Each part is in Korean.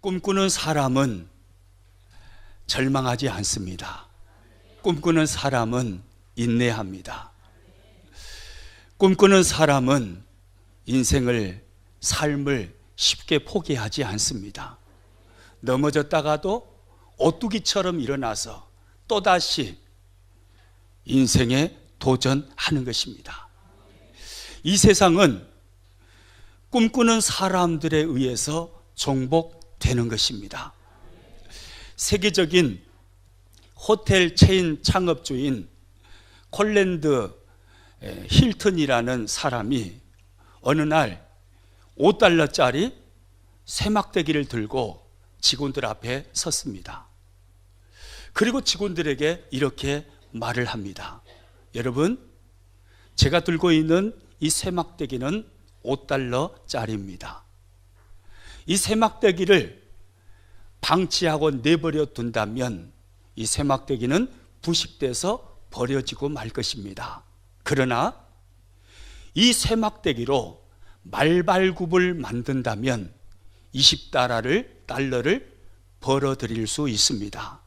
꿈꾸는 사람은 절망하지 않습니다. 꿈꾸는 사람은 인내합니다. 꿈꾸는 사람은 인생을, 삶을 쉽게 포기하지 않습니다. 넘어졌다가도 오뚜기처럼 일어나서 또다시 인생에 도전하는 것입니다. 이 세상은 꿈꾸는 사람들에 의해서 정복되는 것입니다. 세계적인 호텔 체인 창업주인 콜랜드 힐튼이라는 사람이 어느 날 5달러짜리 세막대기를 들고 직원들 앞에 섰습니다. 그리고 직원들에게 이렇게 말을 합니다. 여러분, 제가 들고 있는 이 세막대기는 5달러짜리입니다. 이 세막대기를 방치하고 내버려 둔다면 이 세막대기는 부식돼서 버려지고 말 것입니다. 그러나 이 세막대기로 말발굽을 만든다면 20달러를 벌어들일 수 있습니다.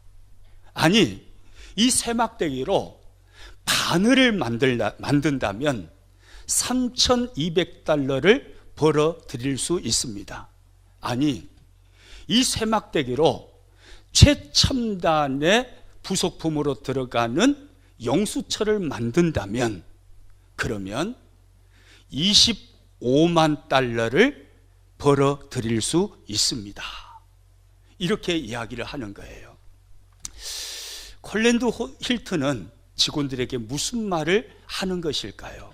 아니, 이 세막대기로 바늘을 만든다면 3,200달러를 벌어들일 수 있습니다. 아니, 이 세막대기로 최첨단의 부속품으로 들어가는 용수철을 만든다면 그러면 25만 달러를 벌어들일 수 있습니다. 이렇게 이야기를 하는 거예요. 콜랜드 힐튼은 직원들에게 무슨 말을 하는 것일까요?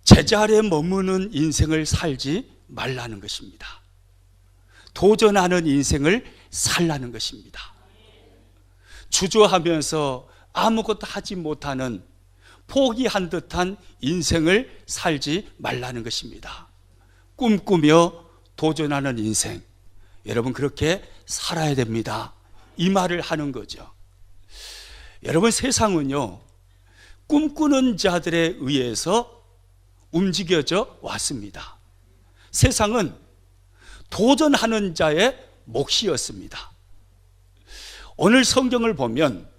제자리에 머무는 인생을 살지 말라는 것입니다. 도전하는 인생을 살라는 것입니다. 주저하면서 아무것도 하지 못하는 포기한 듯한 인생을 살지 말라는 것입니다. 꿈꾸며 도전하는 인생, 여러분 그렇게 살아야 됩니다. 이 말을 하는 거죠. 여러분, 세상은요 꿈꾸는 자들에 의해서 움직여져 왔습니다. 세상은 도전하는 자의 몫이었습니다. 오늘 성경을 보면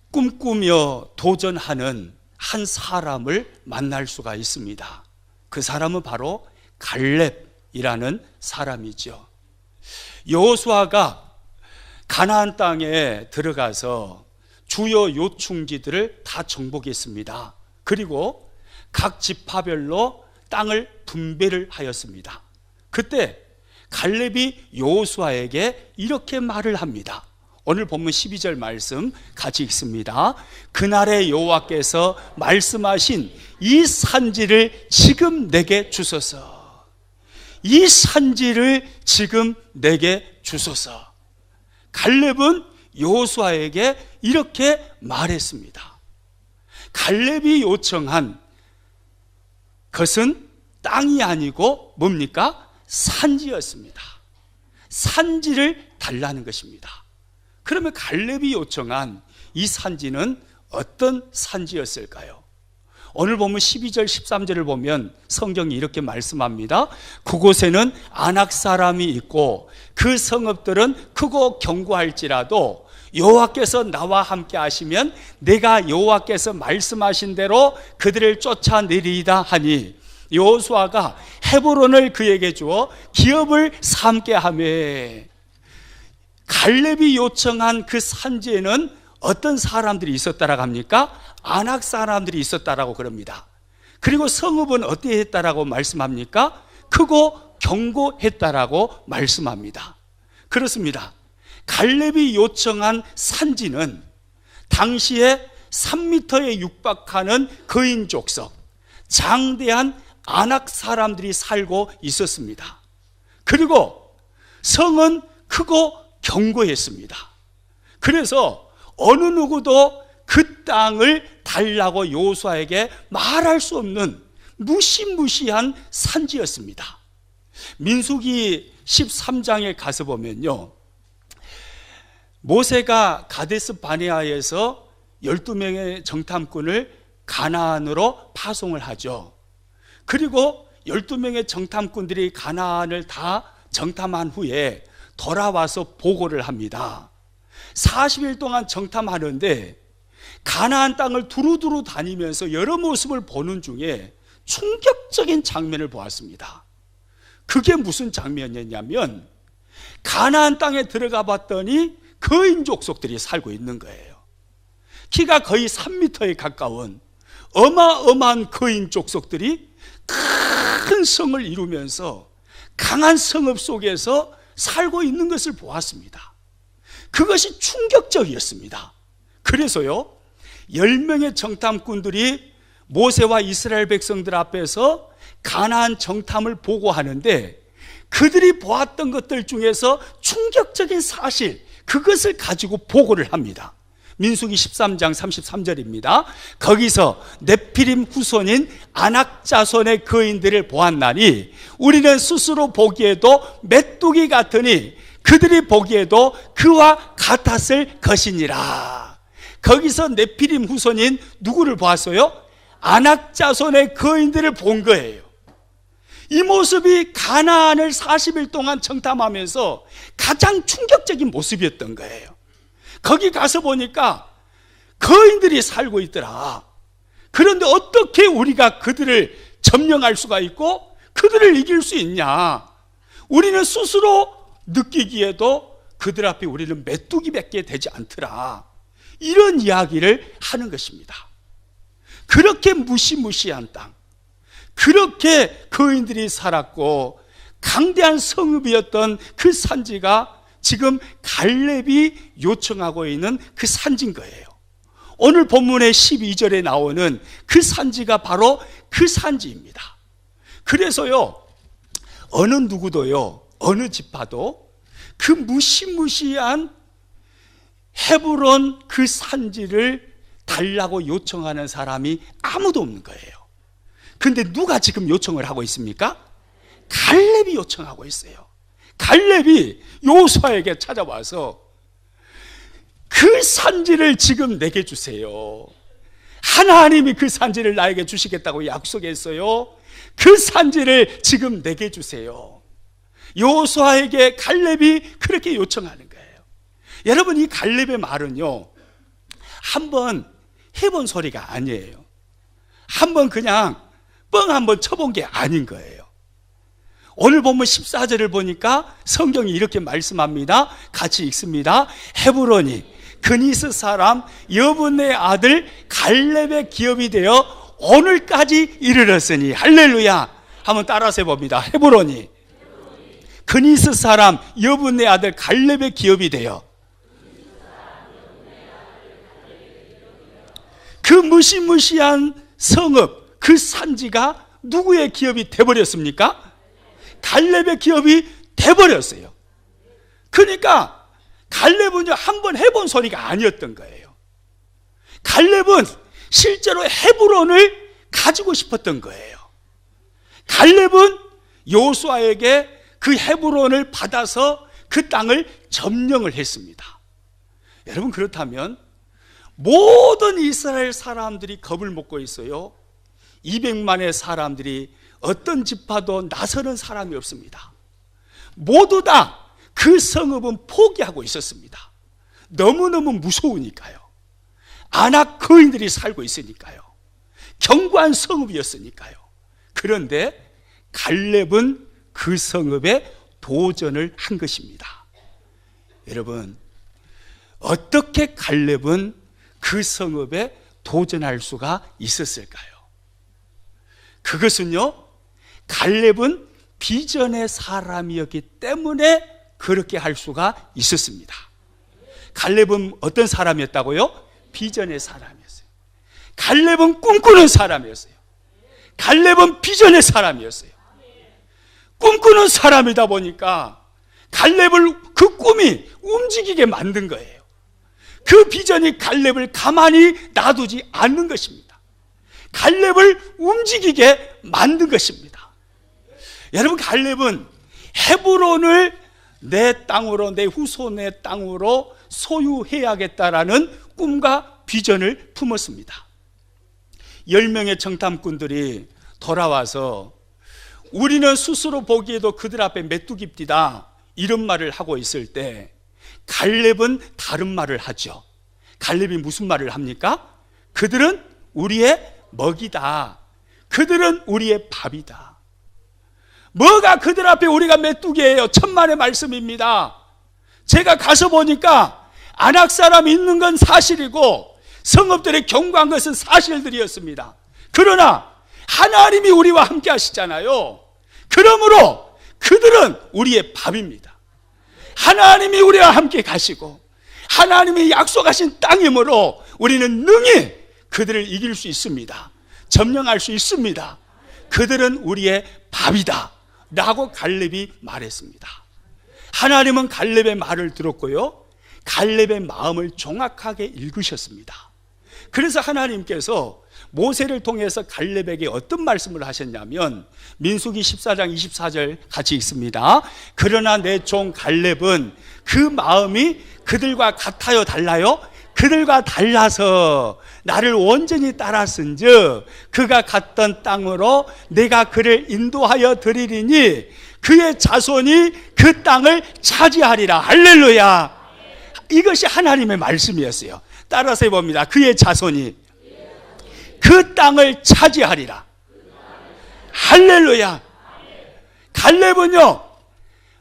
꿈꾸며 도전하는 한 사람을 만날 수가 있습니다. 그 사람은 바로 갈렙이라는 사람이죠. 여호수아가 가나안 땅에 들어가서 주요 요충지들을 다 정복했습니다. 그리고 각 지파별로 땅을 분배를 하였습니다. 그때 갈렙이 여호수아에게 이렇게 말을 합니다. 오늘 본문 12절 말씀 같이 읽습니다. 그날에 여호와께서 말씀하신 이 산지를 지금 내게 주소서. 이 산지를 지금 내게 주소서. 갈렙은 여호수아에게 이렇게 말했습니다. 갈렙이 요청한 것은 땅이 아니고 뭡니까? 산지였습니다. 산지를 달라는 것입니다. 그러면 갈렙이 요청한 이 산지는 어떤 산지였을까요? 오늘 보면 12절 13절을 보면 성경이 이렇게 말씀합니다. 그곳에는 아낙 사람이 있고 그 성읍들은 크고 견고할지라도 여호와께서 나와 함께 하시면 내가 여호와께서 말씀하신 대로 그들을 쫓아내리이다 하니 여호수아가 헤브론을 그에게 주어 기업을 삼게 하며, 갈렙이 요청한 그 산지에는 어떤 사람들이 있었다라고 합니까? 아낙 사람들이 있었다라고 그럽니다. 그리고 성읍은 어떻게 했다라고 말씀합니까? 크고 견고했다라고 말씀합니다. 그렇습니다. 갈렙이 요청한 산지는 당시에 3m에 육박하는 거인 족속, 장대한 아낙 사람들이 살고 있었습니다. 그리고 성은 크고 견고했습니다. 그래서 어느 누구도 그 땅을 달라고 여호수아에게 말할 수 없는 무시무시한 산지였습니다. 민수기 13장에 가서 보면요, 모세가 가데스 바네아에서 12명의 정탐꾼을 가나안으로 파송을 하죠. 그리고 12명의 정탐꾼들이 가나안을 다 정탐한 후에 돌아와서 보고를 합니다. 40일 동안 정탐하는데 가나안 땅을 두루두루 다니면서 여러 모습을 보는 중에 충격적인 장면을 보았습니다. 그게 무슨 장면이었냐면 가나안 땅에 들어가 봤더니 거인 족속들이 살고 있는 거예요. 키가 거의 3m에 가까운 어마어마한 거인 족속들이 큰 성을 이루면서 강한 성읍 속에서 살고 있는 것을 보았습니다. 그것이 충격적이었습니다. 그래서요, 10명의 정탐꾼들이 모세와 이스라엘 백성들 앞에서 가나안 정탐을 보고하는데 그들이 보았던 것들 중에서 충격적인 사실, 그것을 가지고 보고를 합니다. 민수기 13장 33절입니다. 거기서 네피림 후손인 아낙 자손의 거인들을 보았나니 우리는 스스로 보기에도 메뚜기 같으니 그들이 보기에도 그와 같았을 것이니라. 거기서 네피림 후손인 누구를 보았어요? 아낙 자손의 거인들을 본 거예요. 이 모습이 가나안을 40일 동안 정탐하면서 가장 충격적인 모습이었던 거예요. 거기 가서 보니까 거인들이 살고 있더라. 그런데 어떻게 우리가 그들을 점령할 수가 있고 그들을 이길 수 있냐? 우리는 스스로 느끼기에도 그들 앞에 우리는 메뚜기밖에 되지 않더라. 이런 이야기를 하는 것입니다. 그렇게 무시무시한 땅, 그렇게 거인들이 살았고 강대한 성읍이었던 그 산지가 지금 갈렙이 요청하고 있는 그 산지인 거예요. 오늘 본문의 12절에 나오는 그 산지가 바로 그 산지입니다. 그래서요, 어느 누구도요, 어느 지파도 그 무시무시한 헤브론 그 산지를 달라고 요청하는 사람이 아무도 없는 거예요. 그런데 누가 지금 요청을 하고 있습니까? 갈렙이 요청하고 있어요. 갈렙이 여호수아에게 찾아와서 그 산지를 지금 내게 주세요. 하나님이 그 산지를 나에게 주시겠다고 약속했어요. 그 산지를 지금 내게 주세요. 여호수아에게 갈렙이 그렇게 요청하는 거예요. 여러분, 이 갈렙의 말은요, 한번 해본 소리가 아니에요. 한번 그냥 뻥 한번 쳐본 게 아닌 거예요. 오늘 본문 14절을 보니까 성경이 이렇게 말씀합니다. 같이 읽습니다. 헤브론이 그니스 사람 여분의 아들 갈렙의 기업이 되어 오늘까지 이르렀으니, 할렐루야. 한번 따라서 해봅니다. 헤브론이 그니스 사람 여분의 아들 갈렙의 기업이 되어, 그 무시무시한 성읍, 그 산지가 누구의 기업이 돼버렸습니까? 갈렙의 기업이 돼버렸어요. 그러니까 갈렙은 한번 해본 소리가 아니었던 거예요. 갈렙은 실제로 헤브론을 가지고 싶었던 거예요. 갈렙은 여호수아에게 그 헤브론을 받아서 그 땅을 점령을 했습니다. 여러분, 그렇다면 모든 이스라엘 사람들이 겁을 먹고 있어요. 200만의 사람들이 어떤 지파도 나서는 사람이 없습니다. 모두 다 그 성읍은 포기하고 있었습니다. 너무너무 무서우니까요. 아낙 거인들이 살고 있으니까요. 견고한 성읍이었으니까요. 그런데 갈렙은 그 성읍에 도전을 한 것입니다. 여러분, 어떻게 갈렙은 그 성읍에 도전할 수가 있었을까요? 그것은요, 갈렙은 비전의 사람이었기 때문에 그렇게 할 수가 있었습니다. 갈렙은 어떤 사람이었다고요? 비전의 사람이었어요. 갈렙은 꿈꾸는 사람이었어요. 갈렙은 비전의 사람이었어요. 꿈꾸는 사람이다 보니까 갈렙을 그 꿈이 움직이게 만든 거예요. 그 비전이 갈렙을 가만히 놔두지 않는 것입니다. 갈렙을 움직이게 만든 것입니다. 여러분, 갈렙은 헤브론을 내 땅으로, 내 후손의 땅으로 소유해야겠다라는 꿈과 비전을 품었습니다. 10명의 정탐꾼들이 돌아와서 우리는 스스로 보기에도 그들 앞에 메뚜기띠다 이런 말을 하고 있을 때 갈렙은 다른 말을 하죠. 갈렙이 무슨 말을 합니까? 그들은 우리의 먹이다. 그들은 우리의 밥이다. 뭐가 그들 앞에 우리가 메뚜기예요? 천만의 말씀입니다. 제가 가서 보니까 안악 사람이 있는 건 사실이고 성읍들의 경고한 것은 사실들이었습니다. 그러나 하나님이 우리와 함께 하시잖아요. 그러므로 그들은 우리의 밥입니다. 하나님이 우리와 함께 가시고 하나님이 약속하신 땅이므로 우리는 능히 그들을 이길 수 있습니다. 점령할 수 있습니다. 그들은 우리의 밥이다 라고 갈렙이 말했습니다. 하나님은 갈렙의 말을 들었고요, 갈렙의 마음을 정확하게 읽으셨습니다. 그래서 하나님께서 모세를 통해서 갈렙에게 어떤 말씀을 하셨냐면 민수기 14장 24절 같이 읽습니다. 그러나 내 종 갈렙은 그 마음이 그들과 같아요, 달라요? 그들과 달라서 나를 온전히 따랐은즉 그가 갔던 땅으로 내가 그를 인도하여 드리리니 그의 자손이 그 땅을 차지하리라. 할렐루야. 이것이 하나님의 말씀이었어요. 따라서 해봅니다. 그의 자손이 그 땅을 차지하리라. 할렐루야. 갈렙은요,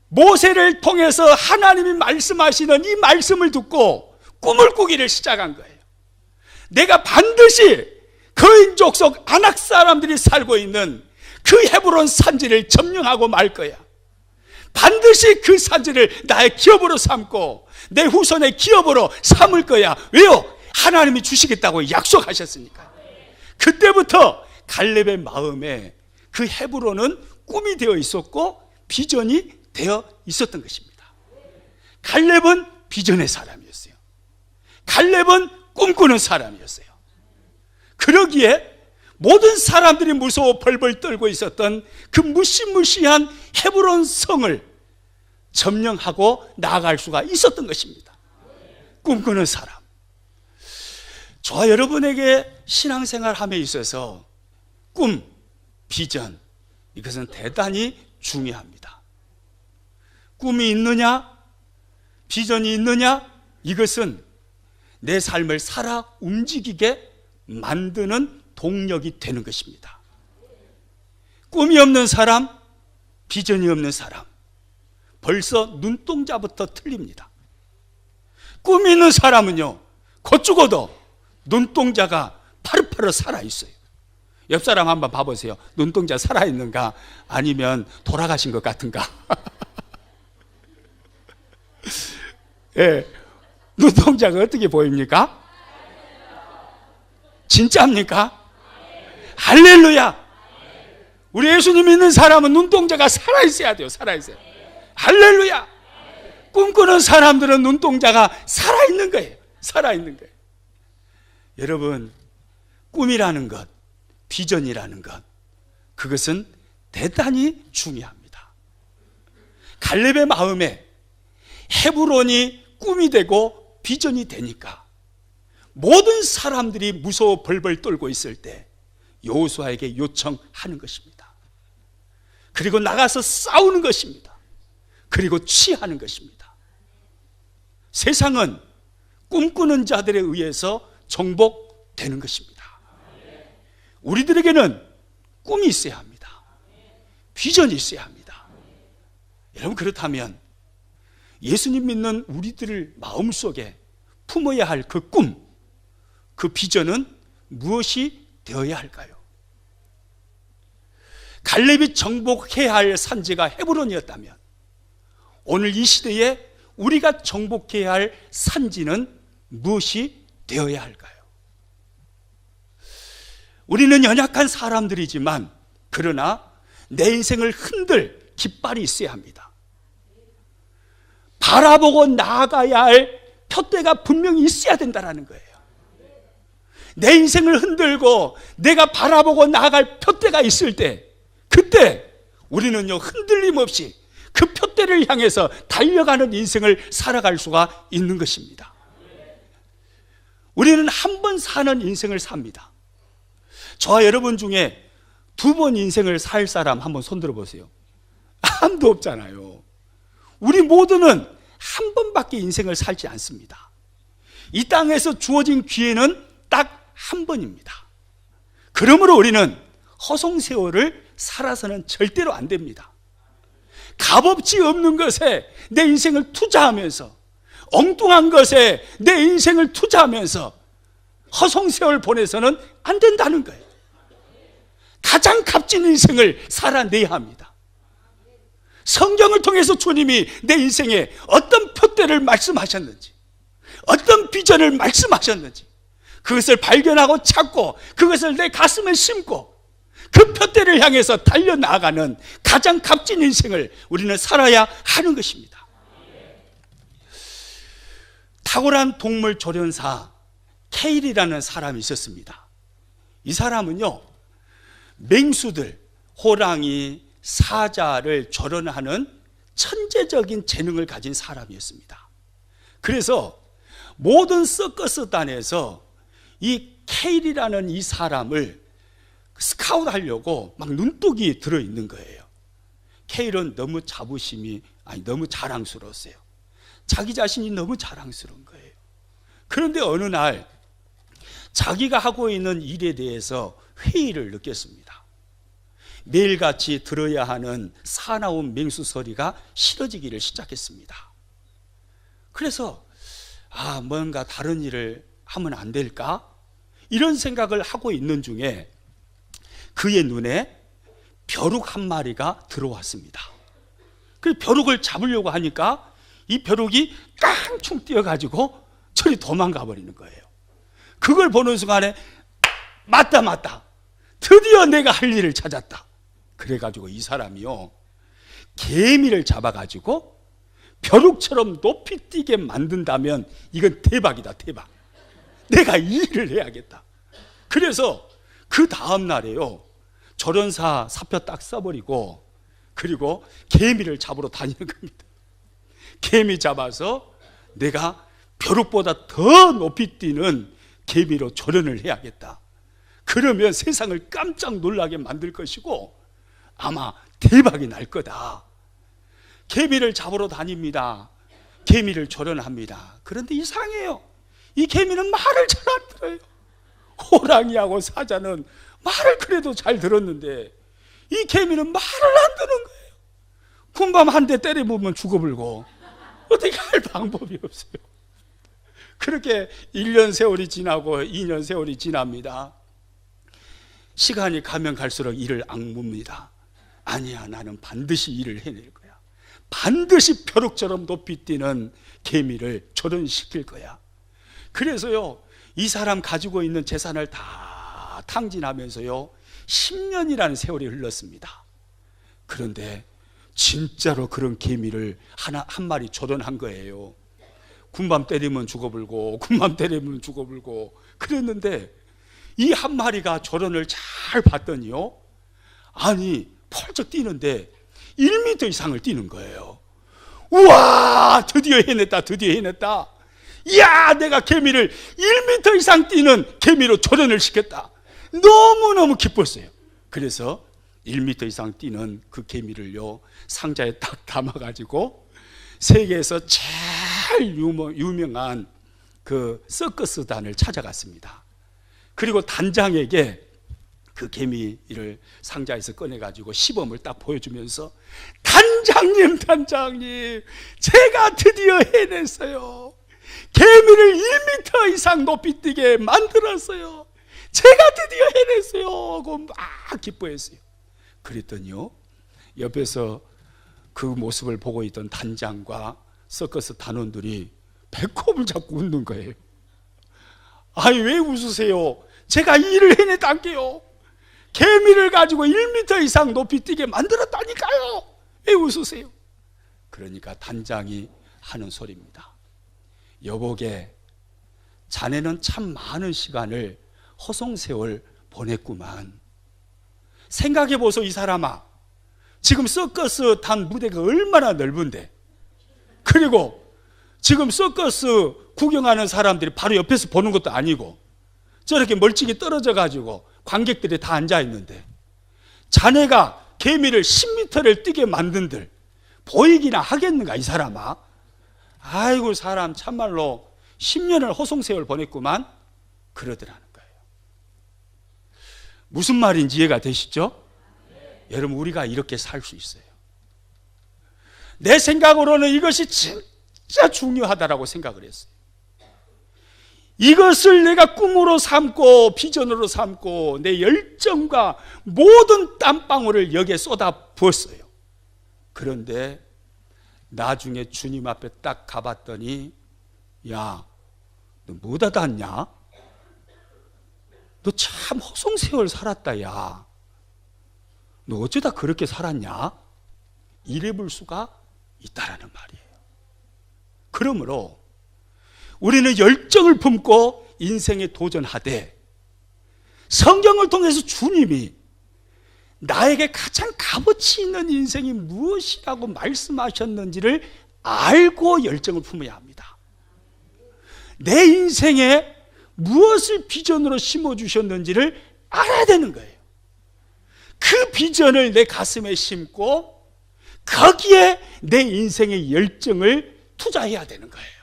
모세를 통해서 하나님이 말씀하시는 이 말씀을 듣고 꿈을 꾸기를 시작한 거예요. 내가 반드시 그인 족속 아낙 사람들이 살고 있는 그 헤브론 산지를 점령하고 말 거야. 반드시 그 산지를 나의 기업으로 삼고 내 후손의 기업으로 삼을 거야. 왜요? 하나님이 주시겠다고 약속하셨으니까. 그때부터 갈렙의 마음에 그 헤브론은 꿈이 되어 있었고 비전이 되어 있었던 것입니다. 갈렙은 비전의 사람이었어요. 갈렙은 꿈꾸는 사람이었어요. 그러기에 모든 사람들이 무서워 벌벌 떨고 있었던 그 무시무시한 헤브론 성을 점령하고 나아갈 수가 있었던 것입니다. 꿈꾸는 사람. 저와 여러분에게 신앙생활함에 있어서 꿈, 비전, 이것은 대단히 중요합니다. 꿈이 있느냐, 비전이 있느냐, 이것은 내 삶을 살아 움직이게 만드는 동력이 되는 것입니다. 꿈이 없는 사람, 비전이 없는 사람, 벌써 눈동자부터 틀립니다. 꿈이 있는 사람은요, 곧 죽어도 눈동자가 파릇파릇 살아있어요. 옆 사람 한번 봐보세요. 눈동자 살아있는가 아니면 돌아가신 것 같은가. 예, 눈동자가 어떻게 보입니까? 진짜입니까? 할렐루야. 우리 예수님 믿는 사람은 눈동자가 살아있어야 돼요. 살아있어요. 할렐루야. 꿈꾸는 사람들은 눈동자가 살아있는 거예요. 살아있는 거예요. 여러분, 꿈이라는 것, 비전이라는 것, 그것은 대단히 중요합니다. 갈렙의 마음에 헤브론이 꿈이 되고 비전이 되니까 모든 사람들이 무서워 벌벌 떨고 있을 때 여호수아에게 요청하는 것입니다. 그리고 나가서 싸우는 것입니다. 그리고 취하는 것입니다. 세상은 꿈꾸는 자들에 의해서 정복되는 것입니다. 우리들에게는 꿈이 있어야 합니다. 비전이 있어야 합니다. 여러분, 그렇다면 예수님 믿는 우리들 마음속에 품어야 할 그 꿈, 그 비전은 무엇이 되어야 할까요? 갈렙이 정복해야 할 산지가 헤브론이었다면 오늘 이 시대에 우리가 정복해야 할 산지는 무엇이 되어야 할까요? 우리는 연약한 사람들이지만 그러나 내 인생을 흔들 깃발이 있어야 합니다. 바라보고 나아가야 할 표대가 분명히 있어야 된다는 거예요. 내 인생을 흔들고 내가 바라보고 나아갈 표대가 있을 때, 그때 우리는요, 흔들림 없이 그 표대를 향해서 달려가는 인생을 살아갈 수가 있는 것입니다. 우리는 한 번 사는 인생을 삽니다. 저와 여러분 중에 두 번 인생을 살 사람 한번 손들어 보세요. 아무도 없잖아요. 우리 모두는 한 번밖에 인생을 살지 않습니다. 이 땅에서 주어진 기회는 딱 한 번입니다. 그러므로 우리는 허송세월을 살아서는 절대로 안 됩니다. 값어치 없는 것에 내 인생을 투자하면서, 엉뚱한 것에 내 인생을 투자하면서 허송세월 보내서는 안 된다는 거예요. 가장 값진 인생을 살아내야 합니다. 성경을 통해서 주님이 내 인생에 어떤 표대를 말씀하셨는지, 어떤 비전을 말씀하셨는지 그것을 발견하고 찾고 그것을 내 가슴에 심고 그 표대를 향해서 달려나가는 가장 값진 인생을 우리는 살아야 하는 것입니다. 탁월한 동물 조련사 케일이라는 사람이 있었습니다. 이 사람은요, 맹수들, 호랑이, 사자를 조련하는 천재적인 재능을 가진 사람이었습니다. 그래서 모든 서커스단에서 이 케일이라는 이 사람을 스카웃하려고 막 눈독이 들어있는 거예요. 케일은 너무 너무 자랑스러웠어요. 자기 자신이 너무 자랑스러운 거예요. 그런데 어느 날 자기가 하고 있는 일에 대해서 회의를 느꼈습니다. 매일같이 들어야 하는 사나운 맹수 소리가 싫어지기를 시작했습니다. 그래서 뭔가 다른 일을 하면 안 될까? 이런 생각을 하고 있는 중에 그의 눈에 벼룩 한 마리가 들어왔습니다. 그 벼룩을 잡으려고 하니까 이 벼룩이 깡충 뛰어가지고 저리 도망가 버리는 거예요. 그걸 보는 순간에 맞다, 드디어 내가 할 일을 찾았다. 그래가지고 이 사람이요, 개미를 잡아가지고 벼룩처럼 높이 뛰게 만든다면 이건 대박이다, 대박. 내가 이 일을 해야겠다. 그래서 그 다음 날에요, 조련사 사표 딱 써버리고 그리고 개미를 잡으러 다니는 겁니다. 개미 잡아서 내가 벼룩보다 더 높이 뛰는 개미로 조련을 해야겠다. 그러면 세상을 깜짝 놀라게 만들 것이고 아마 대박이 날 거다. 개미를 잡으러 다닙니다. 개미를 조련합니다. 그런데 이상해요. 이 개미는 말을 잘 안 들어요. 호랑이하고 사자는 말을 그래도 잘 들었는데 이 개미는 말을 안 듣는 거예요. 군밤 한 대 때려보면 죽어불고 어떻게 할 방법이 없어요. 그렇게 1년 세월이 지나고 2년 세월이 지납니다. 시간이 가면 갈수록 이를 악뭅니다. 아니야, 나는 반드시 일을 해낼 거야. 반드시 벼룩처럼 높이 뛰는 개미를 조련시킬 거야. 그래서요, 이 사람 가지고 있는 재산을 다 탕진하면서요 10년이라는 세월이 흘렀습니다. 그런데 진짜로 그런 개미를 한 마리 조련한 거예요. 군밤 때리면 죽어불고 군밤 때리면 죽어불고 그랬는데 이 한 마리가 조련을 잘 봤더니요, 아니 펄쩍 뛰는데 1m 이상을 뛰는 거예요. 우와, 드디어 해냈다, 드디어 해냈다. 이야, 내가 개미를 1m 이상 뛰는 개미로 조련을 시켰다. 너무너무 기뻤어요. 그래서 1m 이상 뛰는 그 개미를요 상자에 딱 담아가지고 세계에서 제일 유명한 그 서커스단을 찾아갔습니다. 그리고 단장에게 그 개미를 상자에서 꺼내가지고 시범을 딱 보여주면서 단장님, 제가 드디어 해냈어요. 개미를 1m 이상 높이 뛰게 만들었어요. 제가 드디어 해냈어요 하고 막 기뻐했어요. 그랬더니요, 옆에서 그 모습을 보고 있던 단장과 서커스 단원들이 배꼽을 잡고 웃는 거예요. 아니 왜 웃으세요? 제가 이 일을 해냈다게요. 개미를 가지고 1m 이상 높이 뛰게 만들었다니까요. 왜 웃으세요? 그러니까 단장이 하는 소리입니다. 여보게, 자네는 참 많은 시간을 허송세월 보냈구만. 생각해보소. 이 사람아, 지금 서커스 단 무대가 얼마나 넓은데, 그리고 지금 서커스 구경하는 사람들이 바로 옆에서 보는 것도 아니고 저렇게 멀찍이 떨어져 가지고 관객들이 다 앉아 있는데 자네가 개미를 10m를 뛰게 만든들 보이기나 하겠는가 이 사람아. 아이고 사람 참말로 10년을 허송세월 보냈구만. 그러더라는 거예요. 무슨 말인지 이해가 되시죠? 여러분, 우리가 이렇게 살 수 있어요. 내 생각으로는 이것이 진짜 중요하다라고 생각을 했어요. 이것을 내가 꿈으로 삼고 비전으로 삼고 내 열정과 모든 땀방울을 여기에 쏟아 부었어요. 그런데 나중에 주님 앞에 딱 가봤더니, 야, 너 뭐다 닿냐? 너 참 허송세월 살았다. 야, 너 어쩌다 그렇게 살았냐? 이래 볼 수가 있다라는 말이에요. 그러므로 우리는 열정을 품고 인생에 도전하되, 성경을 통해서 주님이 나에게 가장 값어치 있는 인생이 무엇이라고 말씀하셨는지를 알고 열정을 품어야 합니다. 내 인생에 무엇을 비전으로 심어주셨는지를 알아야 되는 거예요. 그 비전을 내 가슴에 심고 거기에 내 인생의 열정을 투자해야 되는 거예요.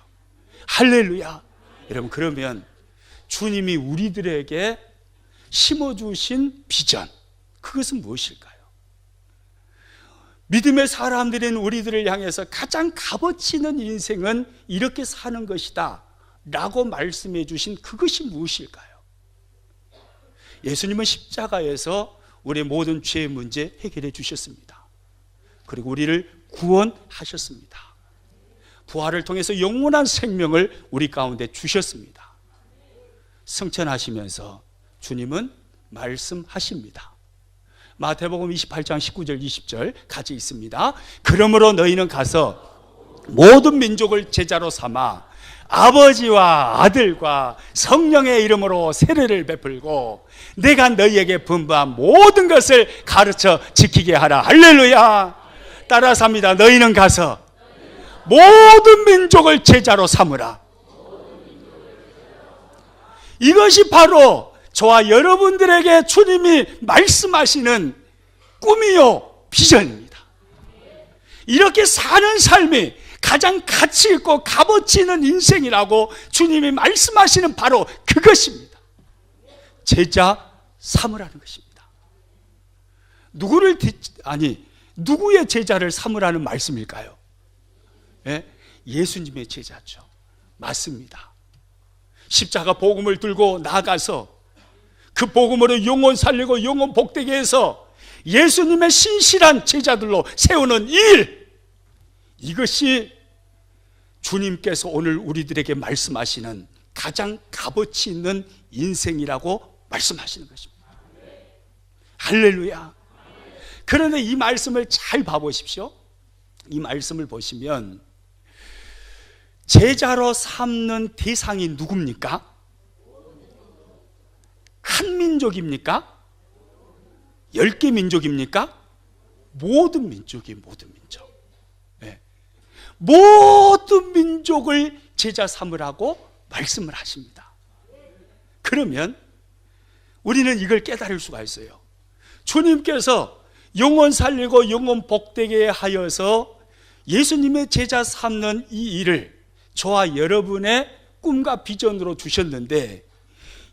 할렐루야. 여러분, 그러면 주님이 우리들에게 심어주신 비전, 그것은 무엇일까요? 믿음의 사람들인 우리들을 향해서 가장 값어치 있는 인생은 이렇게 사는 것이다 라고 말씀해 주신 그것이 무엇일까요? 예수님은 십자가에서 우리의 모든 죄의 문제 해결해 주셨습니다. 그리고 우리를 구원하셨습니다. 부활을 통해서 영원한 생명을 우리 가운데 주셨습니다. 승천하시면서 주님은 말씀하십니다. 마태복음 28장 19절 20절 같이 있습니다. 그러므로 너희는 가서 모든 민족을 제자로 삼아 아버지와 아들과 성령의 이름으로 세례를 베풀고 내가 너희에게 분부한 모든 것을 가르쳐 지키게 하라. 할렐루야. 따라서 합니다. 너희는 가서 모든 민족을 제자로 삼으라. 이것이 바로 저와 여러분들에게 주님이 말씀하시는 꿈이요 비전입니다. 이렇게 사는 삶이 가장 가치 있고 값어치 있는 인생이라고 주님이 말씀하시는 바로 그것입니다. 제자 삼으라는 것입니다. 누구의 제자를 삼으라는 말씀일까요? 예? 예수님의 제자죠. 맞습니다. 십자가 복음을 들고 나가서 그 복음으로 영혼 살리고 영혼 복되게 해서 예수님의 신실한 제자들로 세우는 일, 이것이 주님께서 오늘 우리들에게 말씀하시는 가장 값어치 있는 인생이라고 말씀하시는 것입니다. 할렐루야. 그런데 이 말씀을 잘 봐보십시오. 이 말씀을 보시면 제자로 삼는 대상이 누굽니까? 한 민족입니까? 10개 민족입니까? 모든 민족이 모든 민족. 네. 모든 민족을 제자 삼으라고 말씀을 하십니다. 그러면 우리는 이걸 깨달을 수가 있어요. 주님께서 영혼 살리고 영혼 복되게 하여서 예수님의 제자 삼는 이 일을 저와 여러분의 꿈과 비전으로 주셨는데,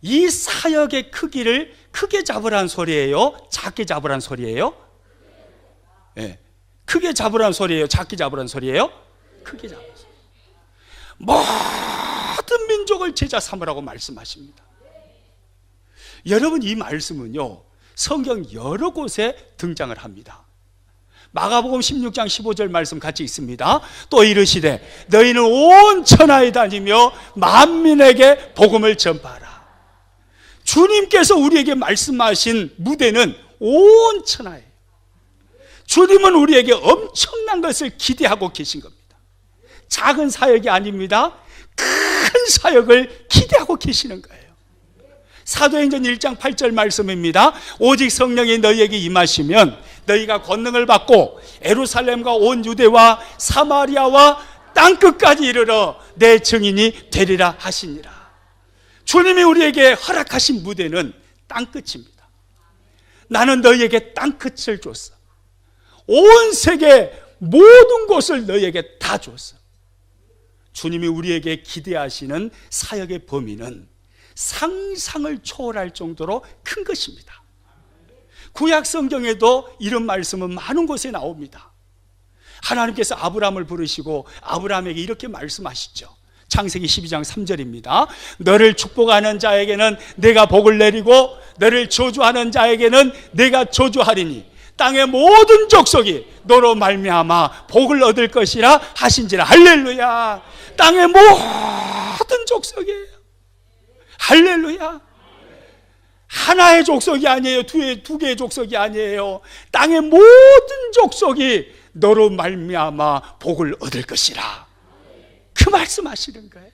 이 사역의 크기를 크게 잡으란 소리예요? 작게 잡으란 소리예요? 네. 크게 잡으란 소리예요? 작게 잡으란 소리예요? 크게 잡으란 소리예요. 모든 민족을 제자 삼으라고 말씀하십니다. 여러분, 이 말씀은요 성경 여러 곳에 등장을 합니다. 마가복음 16장 15절 말씀 같이 있습니다. 또 이르시되 너희는 온 천하에 다니며 만민에게 복음을 전파하라. 주님께서 우리에게 말씀하신 무대는 온 천하예요. 주님은 우리에게 엄청난 것을 기대하고 계신 겁니다. 작은 사역이 아닙니다. 큰 사역을 기대하고 계시는 거예요. 사도행전 1장 8절 말씀입니다. 오직 성령이 너희에게 임하시면 너희가 권능을 받고 예루살렘과 온 유대와 사마리아와 땅끝까지 이르러 내 증인이 되리라 하시니라. 주님이 우리에게 허락하신 무대는 땅끝입니다. 나는 너희에게 땅끝을 줬어. 온 세계 모든 곳을 너희에게 다 줬어. 주님이 우리에게 기대하시는 사역의 범위는 상상을 초월할 정도로 큰 것입니다. 구약 성경에도 이런 말씀은 많은 곳에 나옵니다. 하나님께서 아브라함을 부르시고 아브라함에게 이렇게 말씀하시죠. 창세기 12장 3절입니다. 너를 축복하는 자에게는 내가 복을 내리고 너를 저주하는 자에게는 내가 저주하리니 땅의 모든 족속이 너로 말미암아 복을 얻을 것이라 하신지라. 할렐루야. 땅의 모든 족속이에요. 할렐루야. 하나의 족속이 아니에요. 두 개의 족속이 아니에요. 땅의 모든 족속이 너로 말미암아 복을 얻을 것이라. 그 말씀하시는 거예요.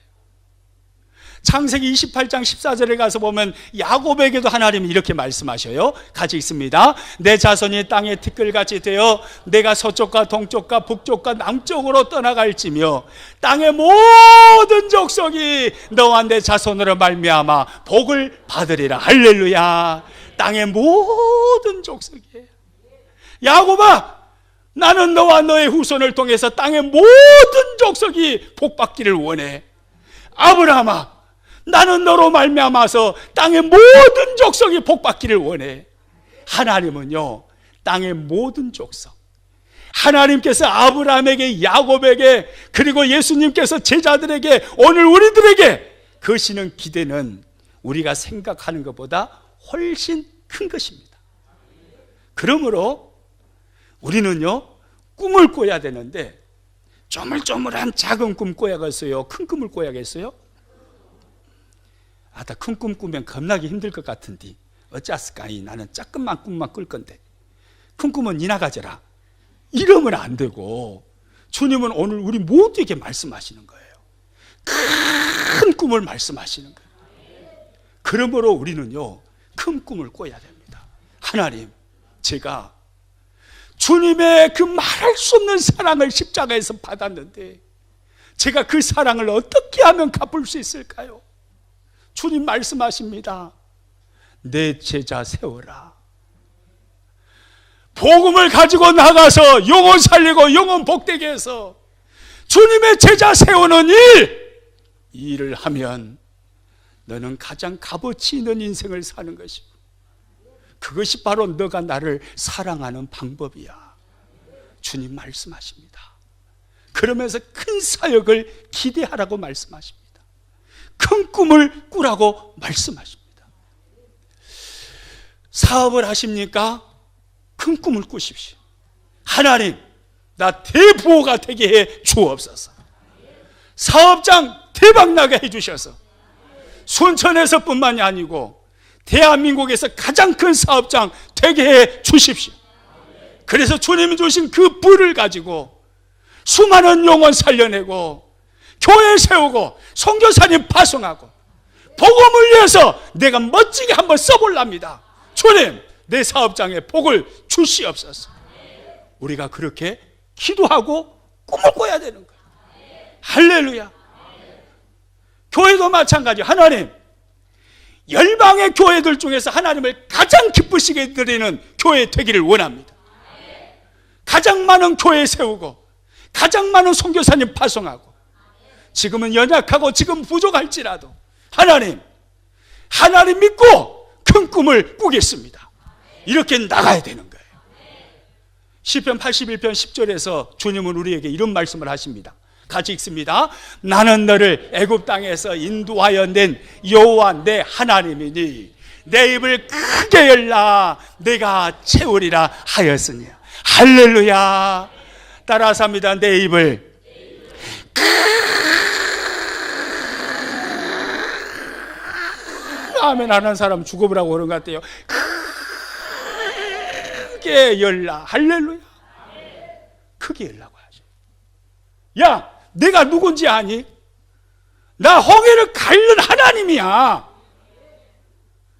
창세기 28장 14절에 가서 보면 야곱에게도 하나님이 이렇게 말씀하셔요. 같이 읽습니다. 내 자손이 땅의 티끌같이 되어 내가 서쪽과 동쪽과 북쪽과 남쪽으로 떠나갈지며 땅의 모든 족속이 너와 내 자손으로 말미암아 복을 받으리라. 할렐루야. 땅의 모든 족속이에요. 야곱아, 나는 너와 너의 후손을 통해서 땅의 모든 족속이 복받기를 원해. 아브라함아, 나는 너로 말미암아서 땅의 모든 족속이 복받기를 원해. 하나님은요, 땅의 모든 족속, 하나님께서 아브라함에게, 야곱에게, 그리고 예수님께서 제자들에게, 오늘 우리들에게 거시는 기대는 우리가 생각하는 것보다 훨씬 큰 것입니다. 그러므로 우리는요, 꿈을 꿔야 되는데 쪼물쪼물한 작은 꿈 꿔야겠어요? 큰 꿈을 꿔야겠어요? 나 큰 꿈 꾸면 겁나게 힘들 것 같은데 어쩌을까? 나는 조금만 꿈만 꿀 건데 큰 꿈은 니나 가져라. 이러면 안 되고, 주님은 오늘 우리 모두에게 말씀하시는 거예요. 큰 꿈을 말씀하시는 거예요. 그러므로 우리는요, 큰 꿈을 꿔야 됩니다. 하나님, 제가 주님의 그 말할 수 없는 사랑을 십자가에서 받았는데 제가 그 사랑을 어떻게 하면 갚을 수 있을까요? 주님 말씀하십니다. 내 제자 세워라. 복음을 가지고 나가서 영혼 살리고 영혼 복되게 해서 주님의 제자 세우는 이 일을 하면 너는 가장 값어치 있는 인생을 사는 것이고, 그것이 바로 너가 나를 사랑하는 방법이야. 주님 말씀하십니다. 그러면서 큰 사역을 기대하라고 말씀하십니다. 큰 꿈을 꾸라고 말씀하십니다. 사업을 하십니까? 큰 꿈을 꾸십시오. 하나님, 나 대부호가 되게 해 주옵소서. 사업장 대박나게 해주셔서 순천에서뿐만이 아니고 대한민국에서 가장 큰 사업장 되게 해 주십시오. 그래서 주님이 주신 그 불을 가지고 수많은 영혼 살려내고 교회 세우고 선교사님 파송하고 복음을 위해서 내가 멋지게 한번 써볼랍니다. 주님, 내 사업장에 복을 주시옵소서. 우리가 그렇게 기도하고 꿈을 꿔야 되는 거예요. 할렐루야. 교회도 마찬가지. 하나님, 열방의 교회들 중에서 하나님을 가장 기쁘시게 드리는 교회 되기를 원합니다. 가장 많은 교회 세우고 가장 많은 선교사님 파송하고, 지금은 연약하고 지금 부족할지라도 하나님 믿고 큰 꿈을 꾸겠습니다. 이렇게 나가야 되는 거예요. 시편 81편 10절에서 주님은 우리에게 이런 말씀을 하십니다. 같이 읽습니다. 나는 너를 애굽 땅에서 인도하여 낸 여호와 내 하나님이니 내 입을 크게 열라 내가 채우리라 하였으니. 할렐루야. 따라서 합니다. 내 입을 아멘 하는 사람 죽어보라고 그런 것 같아요. 크게 열라. 할렐루야. 크게 열라고 하죠. 야, 내가 누군지 아니? 나 홍해를 가르는 하나님이야.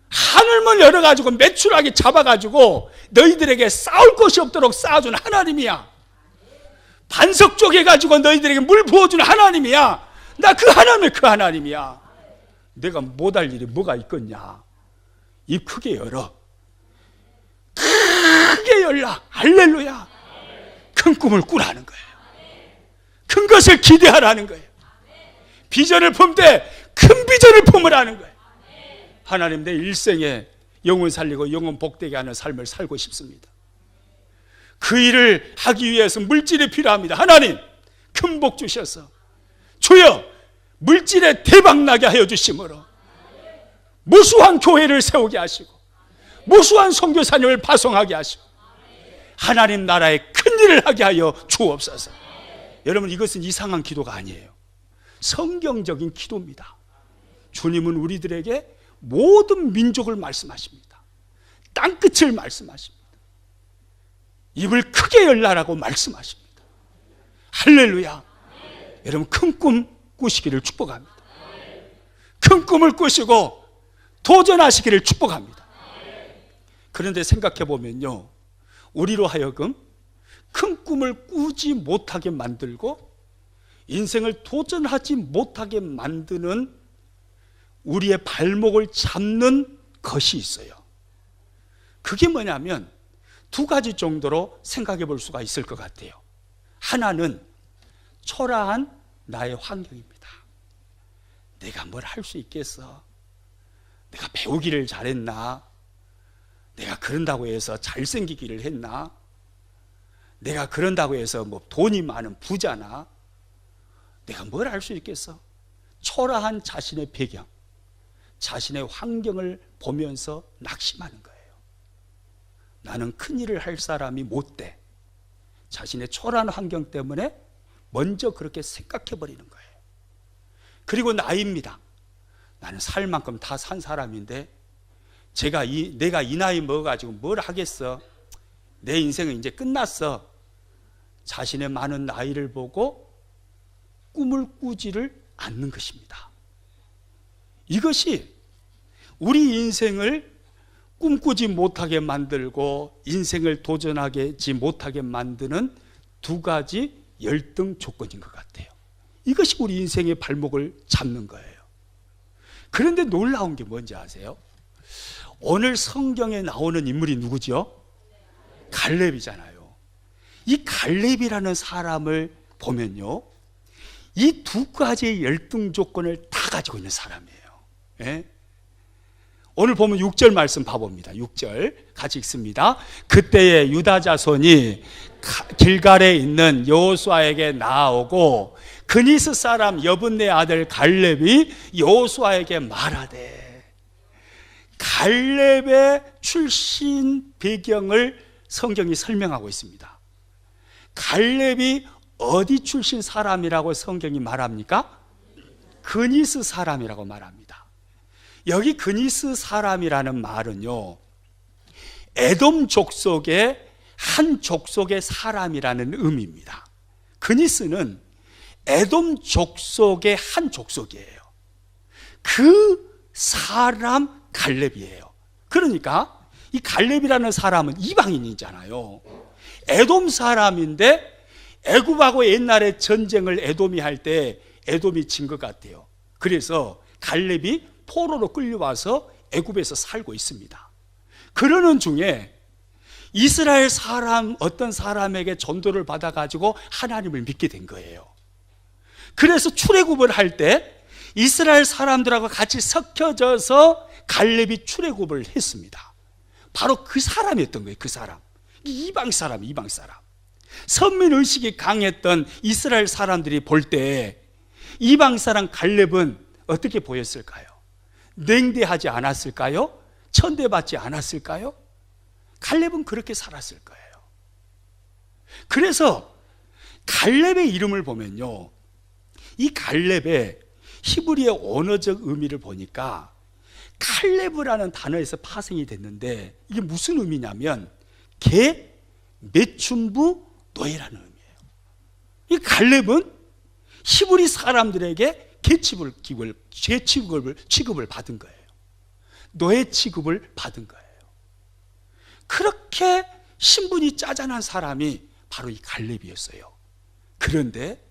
하늘문 열어가지고 매출하게 잡아가지고 너희들에게 싸울 것이 없도록 쌓아준 하나님이야. 반석 쪼개가지고 너희들에게 물 부어주는 하나님이야. 나 그 하나님이 그 하나님이야. 내가 못할 일이 뭐가 있겠냐? 입 크게 열어. 크게 열라. 할렐루야. 큰 꿈을 꾸라는 거예요. 큰 것을 기대하라는 거예요. 비전을 품되 큰 비전을 품으라는 거예요. 하나님, 내 일생에 영혼 살리고 영혼 복되게 하는 삶을 살고 싶습니다. 그 일을 하기 위해서 물질이 필요합니다. 하나님, 큰 복 주셔서 주여 물질에 대박나게 하여 주심으로 무수한 교회를 세우게 하시고 무수한 선교사님을 파송하게 하시고 하나님 나라의 큰 일을 하게 하여 주옵소서. 여러분, 이것은 이상한 기도가 아니에요. 성경적인 기도입니다. 주님은 우리들에게 모든 민족을 말씀하십니다. 땅끝을 말씀하십니다. 입을 크게 열라라고 말씀하십니다. 할렐루야. 여러분, 큰 꿈 꾸시기를 축복합니다. 큰 꿈을 꾸시고 도전하시기를 축복합니다. 그런데 생각해 보면요, 우리로 하여금 큰 꿈을 꾸지 못하게 만들고 인생을 도전하지 못하게 만드는 우리의 발목을 잡는 것이 있어요. 그게 뭐냐면 두 가지 정도로 생각해 볼 수가 있을 것 같아요. 하나는 초라한 나의 환경입니다. 내가 뭘 할 수 있겠어? 내가 배우기를 잘했나? 내가 그런다고 해서 잘생기기를 했나? 내가 그런다고 해서 뭐 돈이 많은 부자나? 내가 뭘 할 수 있겠어? 초라한 자신의 배경, 자신의 환경을 보면서 낙심하는 거예요. 나는 큰 일을 할 사람이 못 돼. 자신의 초라한 환경 때문에 먼저 그렇게 생각해 버리는 거예요. 그리고 나이입니다. 나는 살 만큼 다 산 사람인데 내가 이 나이 먹어가지고 뭘 하겠어? 내 인생은 이제 끝났어. 자신의 많은 나이를 보고 꿈을 꾸지를 않는 것입니다. 이것이 우리 인생을 꿈꾸지 못하게 만들고 인생을 도전하지 못하게 만드는 두 가지 열등 조건인 것 같아요. 이것이 우리 인생의 발목을 잡는 거예요. 그런데 놀라운 게 뭔지 아세요? 오늘 성경에 나오는 인물이 누구죠? 갈렙이잖아요. 이 갈렙이라는 사람을 보면요, 이 두 가지의 열등 조건을 다 가지고 있는 사람이에요. 예? 오늘 보면 6절 말씀 봐봅니다. 6절 같이 읽습니다. 그때에 유다 자손이 길갈에 있는 여호수아에게 나아오고 그니스 사람 여분네 아들 갈렙이 여호수아에게 말하되, 갈렙의 출신 배경을 성경이 설명하고 있습니다. 갈렙이 어디 출신 사람이라고 성경이 말합니까? 그니스 사람이라고 말합니다. 여기 그니스 사람이라는 말은요, 에돔 족속의 한 족속의 사람이라는 의미입니다. 그니스는 에돔 족속의 한 족속이에요. 그 사람 갈렙이에요. 그러니까 이 갈렙이라는 사람은 이방인이잖아요. 에돔 사람인데 애굽하고 옛날에 전쟁을 에돔이 할 때 에돔이 진 것 같아요. 그래서 갈렙이 포로로 끌려와서 애굽에서 살고 있습니다. 그러는 중에 이스라엘 사람 어떤 사람에게 전도를 받아가지고 하나님을 믿게 된 거예요. 그래서 출애굽을 할 때 이스라엘 사람들하고 같이 섞여져서 갈렙이 출애굽을 했습니다. 바로 그 사람이었던 거예요. 그 사람, 이방 사람. 선민의식이 강했던 이스라엘 사람들이 볼 때 이방 사람 갈렙은 어떻게 보였을까요? 냉대하지 않았을까요? 천대받지 않았을까요? 갈렙은 그렇게 살았을 거예요. 그래서 갈렙의 이름을 보면요, 이 갈렙의 히브리의 언어적 의미를 보니까 칼레브라는 단어에서 파생이 됐는데 이게 무슨 의미냐면 개, 매춘부, 노예라는 의미예요. 이 갈렙은 히브리 사람들에게 개 취급을 받은 거예요. 노예 취급을 받은 거예요. 그렇게 신분이 짜잔한 사람이 바로 이 갈렙이었어요. 그런데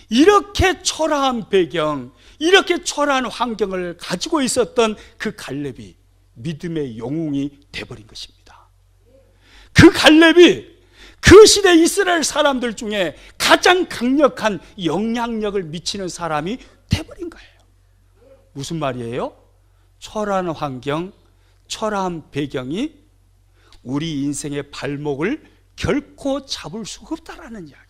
이렇게 초라한 배경, 이렇게 초라한 환경을 가지고 있었던 그 갈렙이 믿음의 영웅이 돼버린 것입니다. 그 갈렙이 그 시대 이스라엘 사람들 중에 가장 강력한 영향력을 미치는 사람이 돼버린 거예요. 무슨 말이에요? 초라한 환경, 초라한 배경이 우리 인생의 발목을 결코 잡을 수 없다라는 이야기예요.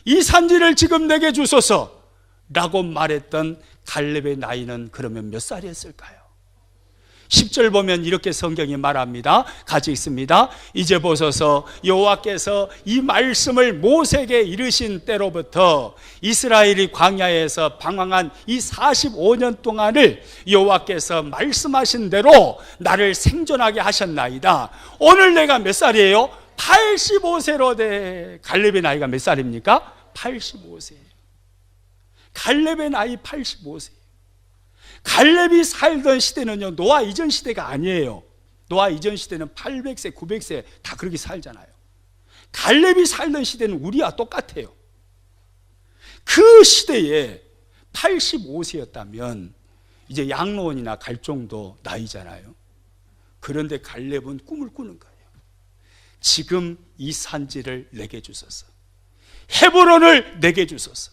이 산지를 지금 내게 주소서 라고 말했던 갈렙의 나이는 그러면 몇 살이었을까요? 10절 보면 이렇게 성경이 말합니다. 같이 읽습니다. 이제 보소서 여호와께서 이 말씀을 모세에게 이르신 때로부터 이스라엘이 광야에서 방황한 이 45년 동안을 여호와께서 말씀하신 대로 나를 생존하게 하셨나이다. 오늘 내가 몇 살이에요? 85세로 돼. 갈렙의 나이가 몇 살입니까? 85세. 갈렙의 나이 85세. 갈렙이 살던 시대는요, 노아 이전 시대가 아니에요. 노아 이전 시대는 800세, 900세 다 그렇게 살잖아요. 갈렙이 살던 시대는 우리와 똑같아요. 그 시대에 85세였다면 이제 양로원이나 갈 정도 나이잖아요. 그런데 갈렙은 꿈을 꾸는 거예요. 지금 이 산지를 내게 주소서. 헤브론을 내게 주소서.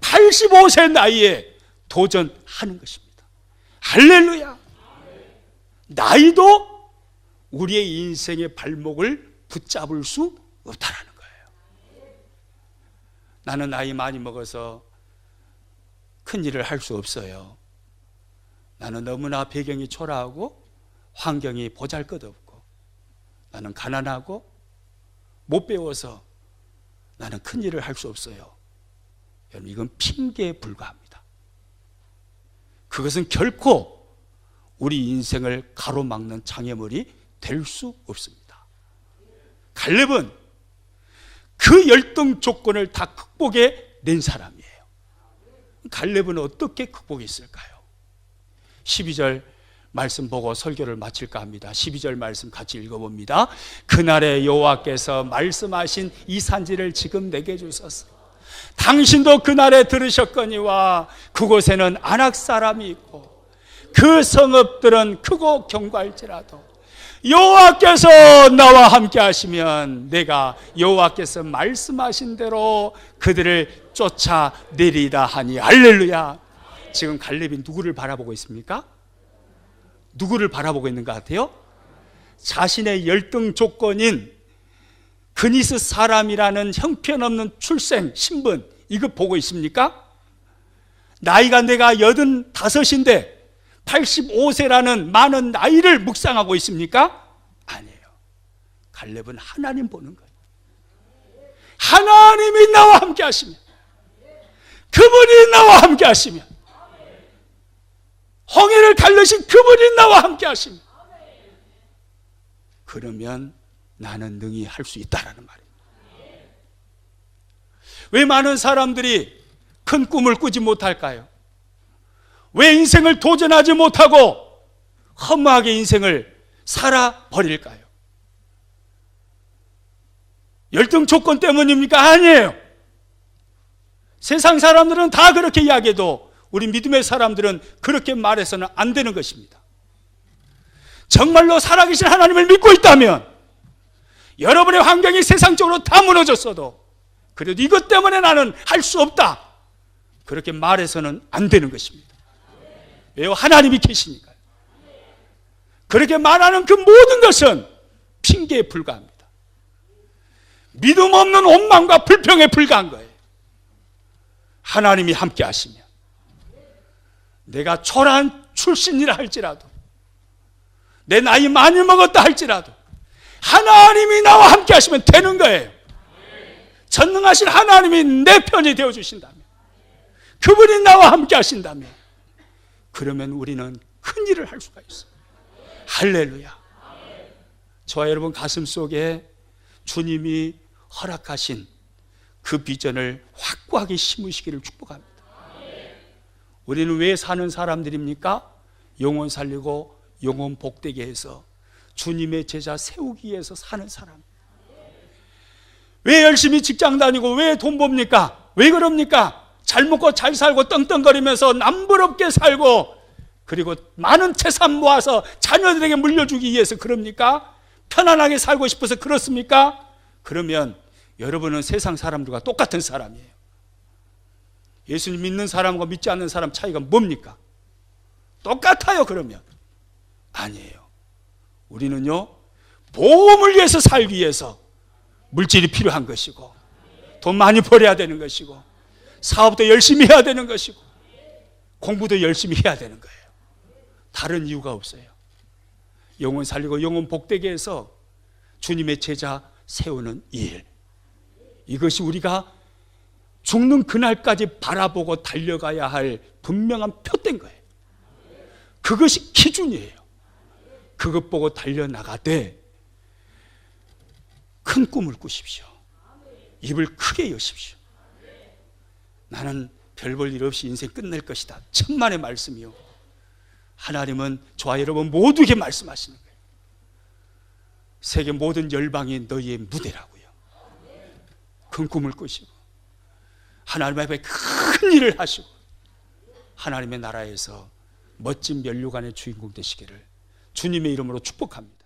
85세 나이에 도전하는 것입니다. 할렐루야. 나이도 우리의 인생의 발목을 붙잡을 수 없다라는 거예요. 나는 나이 많이 먹어서 큰 일을 할 수 없어요. 나는 너무나 배경이 초라하고 환경이 보잘것없고 나는 가난하고 못 배워서 나는 큰 일을 할 수 없어요. 여러분, 이건 핑계에 불과합니다. 그것은 결코 우리 인생을 가로막는 장애물이 될 수 없습니다. 갈렙은 그 열등 조건을 다 극복해 낸 사람이에요. 갈렙은 어떻게 극복했을까요? 12절 말씀 보고 설교를 마칠까 합니다. 12절 말씀 같이 읽어봅니다. 그날에 여호와께서 말씀하신 이 산지를 지금 내게 주소서. 당신도 그날에 들으셨거니와 그곳에는 아낙 사람이 있고 그 성읍들은 크고 견고할지라도 여호와께서 나와 함께 하시면 내가 여호와께서 말씀하신 대로 그들을 쫓아내리다 하니. 할렐루야. 지금 갈렙이 누구를 바라보고 있습니까? 누구를 바라보고 있는 것 같아요? 자신의 열등 조건인 그니스 사람이라는 형편없는 출생, 신분, 이거 보고 있습니까? 나이가 내가 85인데 85세라는 많은 나이를 묵상하고 있습니까? 아니에요. 갈렙은 하나님 보는 거예요. 하나님이 나와 함께 하시면, 그분이 나와 함께 하시면, 홍해를 갈르신 그분이 나와 함께 하시면, 그러면 나는 능히 할 수 있다라는 말입니다. 왜 많은 사람들이 큰 꿈을 꾸지 못할까요? 왜 인생을 도전하지 못하고 허무하게 인생을 살아버릴까요? 열등 조건 때문입니까? 아니에요. 세상 사람들은 다 그렇게 이야기해도 우리 믿음의 사람들은 그렇게 말해서는 안 되는 것입니다. 정말로 살아계신 하나님을 믿고 있다면 여러분의 환경이 세상적으로 다 무너졌어도 그래도 이것 때문에 나는 할 수 없다, 그렇게 말해서는 안 되는 것입니다. 왜요? 하나님이 계시니까요. 그렇게 말하는 그 모든 것은 핑계에 불과합니다. 믿음 없는 원망과 불평에 불과한 거예요. 하나님이 함께 하시면, 내가 초라한 출신이라 할지라도, 내 나이 많이 먹었다 할지라도 하나님이 나와 함께 하시면 되는 거예요. 전능하신 하나님이 내 편이 되어주신다면, 그분이 나와 함께 하신다면, 그러면 우리는 큰 일을 할 수가 있어요. 할렐루야. 저와 여러분 가슴 속에 주님이 허락하신 그 비전을 확고하게 심으시기를 축복합니다. 우리는 왜 사는 사람들입니까? 영혼 살리고 영혼 복되게 해서 주님의 제자 세우기 위해서 사는 사람. 왜 열심히 직장 다니고 왜 돈 법니까? 왜 그럽니까? 잘 먹고 잘 살고 떵떵거리면서 남부럽게 살고, 그리고 많은 재산 모아서 자녀들에게 물려주기 위해서 그럽니까? 편안하게 살고 싶어서 그렇습니까? 그러면 여러분은 세상 사람들과 똑같은 사람이에요. 예수님 믿는 사람과 믿지 않는 사람 차이가 뭡니까? 똑같아요. 그러면 아니에요. 우리는요, 보험을 위해서 살기 위해서 물질이 필요한 것이고, 돈 많이 벌어야 되는 것이고, 사업도 열심히 해야 되는 것이고, 공부도 열심히 해야 되는 거예요. 다른 이유가 없어요. 영혼 살리고 영혼 복되게 해서 주님의 제자 세우는 일, 이것이 우리가 죽는 그날까지 바라보고 달려가야 할 분명한 표대인 거예요. 그것이 기준이에요. 그것 보고 달려나가되 큰 꿈을 꾸십시오. 입을 크게 여십시오. 나는 별 볼 일 없이 인생 끝낼 것이다. 천만의 말씀이요. 하나님은 저와 여러분 모두에게 말씀하시는 거예요. 세계 모든 열방이 너희의 무대라고요. 큰 꿈을 꾸시고 하나님 앞에 큰 일을 하시고 하나님의 나라에서 멋진 면류관의 주인공 되시기를 주님의 이름으로 축복합니다.